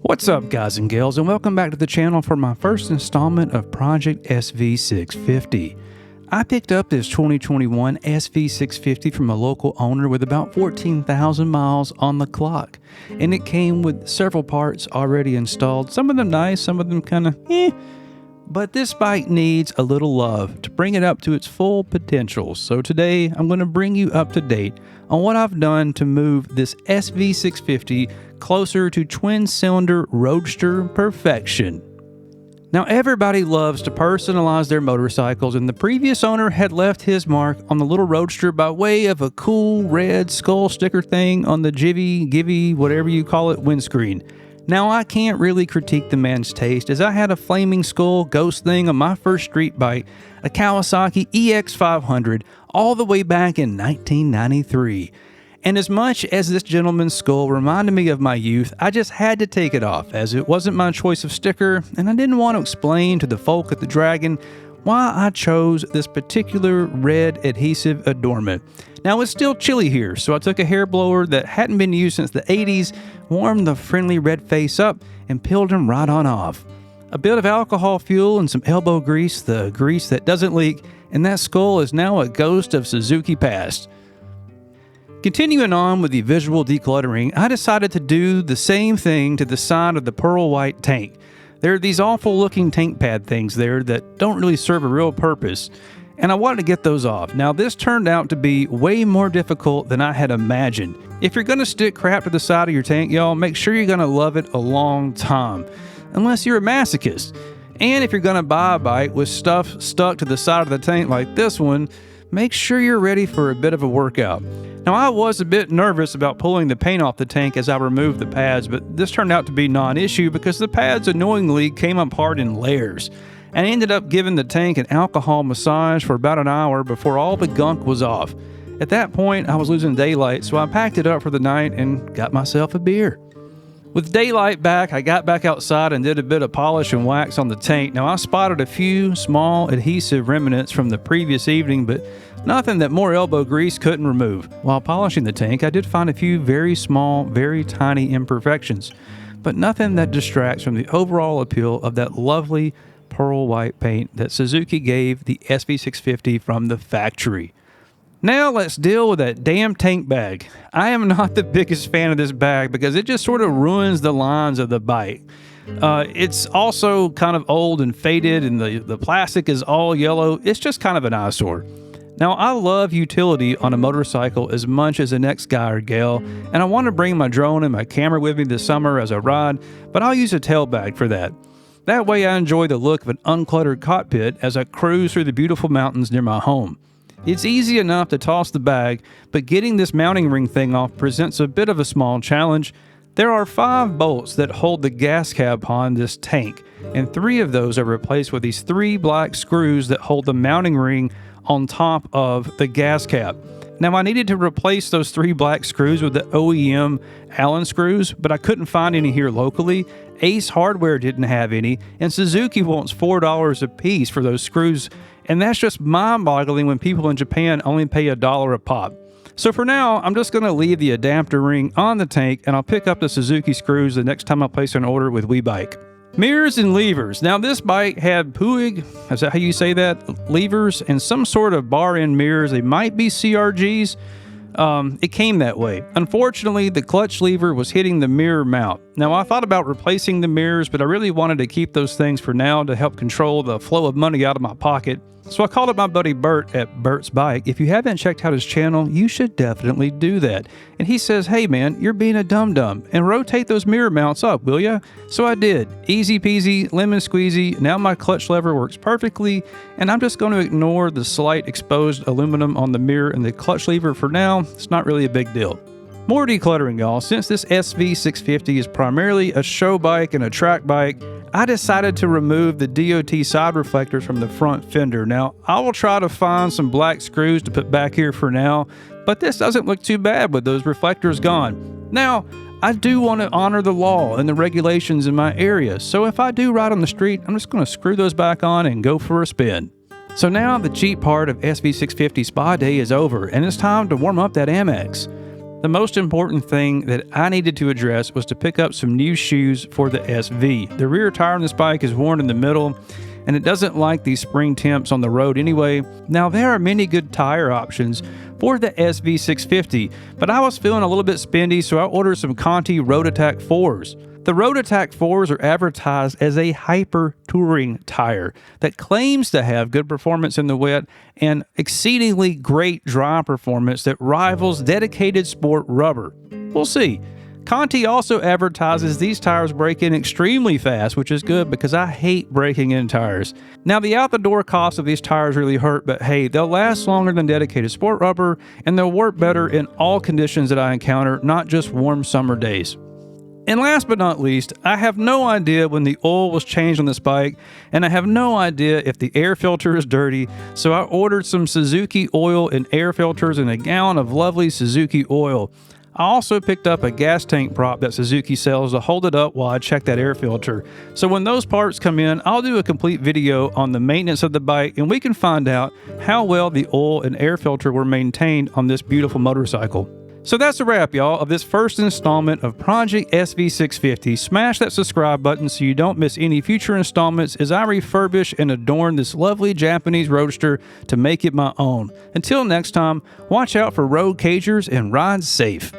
What's up, guys and gals, and welcome back to the channel for my first installment of Project SV650. I picked up this 2021 SV650 from a local owner with about 14,000 miles on the clock, and it came with several parts already installed, some of them nice, some of them kind of but this bike needs a little love to bring it up to its full potential. So today I'm going to bring you up to date on what I've done to move this SV650 closer to twin-cylinder roadster perfection. Now, everybody loves to personalize their motorcycles, and the previous owner had left his mark on the little roadster by way of a cool red skull sticker thing on the givy, whatever you call it, windscreen. Now, I can't really critique the man's taste, as I had a flaming skull ghost thing on my first street bike, a Kawasaki EX500, all the way back in 1993. And as much as this gentleman's skull reminded me of my youth, I just had to take it off, as it wasn't my choice of sticker, and I didn't want to explain to the folk at the Dragon why I chose this particular red adhesive adornment. Now, it's still chilly here, so I took a hair blower that hadn't been used since the 80s, warmed the friendly red face up, and peeled him right on off. A bit of alcohol fuel and some elbow grease, the grease that doesn't leak, and that skull is now a ghost of Suzuki past. Continuing on with the visual decluttering, I decided to do the same thing to the side of the pearl white tank. There are these awful looking tank pad things there that don't really serve a real purpose, and I wanted to get those off. Now, this turned out to be way more difficult than I had imagined. If you're going to stick crap to the side of your tank, y'all, make sure you're going to love it a long time, unless you're a masochist. And if you're going to buy a bike with stuff stuck to the side of the tank like this one, make sure you're ready for a bit of a workout. Now, I was a bit nervous about pulling the paint off the tank as I removed the pads, but this turned out to be non-issue because the pads annoyingly came apart in layers. And I ended up giving the tank an alcohol massage for about an hour before all the gunk was off. At that point, I was losing daylight, so I packed it up for the night and got myself a beer. With daylight back, I got back outside and did a bit of polish and wax on the tank. Now, I spotted a few small adhesive remnants from the previous evening, but nothing that more elbow grease couldn't remove. While polishing the tank, I did find a few very small, very tiny imperfections, but nothing that distracts from the overall appeal of that lovely pearl white paint that Suzuki gave the SV650 from the factory. Now let's deal with that damn tank bag. I am not the biggest fan of this bag because it just sort of ruins the lines of the bike. It's also kind of old and faded, and the plastic is all yellow. It's just kind of an eyesore. Now, I love utility on a motorcycle as much as the next guy or gal, and I want to bring my drone and my camera with me this summer as I ride, but I'll use a tail bag for that. That way I enjoy the look of an uncluttered cockpit as I cruise through the beautiful mountains near my home. It's easy enough to toss the bag, but getting this mounting ring thing off presents a bit of a small challenge. There are 5 bolts that hold the gas cap on this tank, and 3 of those are replaced with these 3 black screws that hold the mounting ring on top of the gas cap. Now, I needed to replace those 3 black screws with the OEM Allen screws, but I couldn't find any here locally. Ace Hardware didn't have any, and Suzuki wants $4 a piece for those screws, and that's just mind-boggling when people in Japan only pay $1 a pop. So for now, I'm just going to leave the adapter ring on the tank, and I'll pick up the Suzuki screws the next time I place an order with WeBike. Mirrors and levers. Now, this bike had Puig, is that how you say that? Levers and some sort of bar-end mirrors. They might be CRGs. It came that way. Unfortunately, the clutch lever was hitting the mirror mount. Now, I thought about replacing the mirrors, but I really wanted to keep those things for now to help control the flow of money out of my pocket. So I called up my buddy Bert at Bert's Bike. If you haven't checked out his channel, you should definitely do that. And he says, hey man, you're being a dum-dum, and rotate those mirror mounts up, will ya? So I did. Easy peasy, lemon squeezy. Now my clutch lever works perfectly, and I'm just going to ignore the slight exposed aluminum on the mirror and the clutch lever for now. It's not really a big deal. More decluttering, y'all. Since this SV650 is primarily a show bike and a track bike, I decided to remove the DOT side reflectors from the front fender. Now, I will try to find some black screws to put back here for now, but this doesn't look too bad with those reflectors gone. Now, I do want to honor the law and the regulations in my area, so if I do ride on the street, I'm just going to screw those back on and go for a spin. So now the cheap part of SV650 Spa Day is over, and it's time to warm up that Amex. the most important thing that I needed to address was to pick up some new shoes for the SV. The rear tire on this bike is worn in the middle, and it doesn't like these spring temps on the road anyway. Now, there are many good tire options for the SV650, but I was feeling a little bit spendy, so I ordered some Conti Road Attack 4s. The Road Attack 4s are advertised as a hyper touring tire that claims to have good performance in the wet and exceedingly great dry performance that rivals dedicated sport rubber. We'll see. Conti also advertises these tires break in extremely fast, which is good because I hate breaking in tires. Now, the out-the-door cost of these tires really hurt, but hey, they'll last longer than dedicated sport rubber, and they'll work better in all conditions that I encounter, not just warm summer days. And last but not least, I have no idea when the oil was changed on this bike, and I have no idea if the air filter is dirty, so I ordered some Suzuki oil and air filters and a gallon of lovely Suzuki oil. I also picked up a gas tank prop that Suzuki sells to hold it up while I check that air filter. So when those parts come in, I'll do a complete video on the maintenance of the bike, and we can find out how well the oil and air filter were maintained on this beautiful motorcycle. So that's a wrap, y'all, of this first installment of Project SV650. Smash that subscribe button so you don't miss any future installments as I refurbish and adorn this lovely Japanese roadster to make it my own. Until next time, watch out for road cagers and ride safe.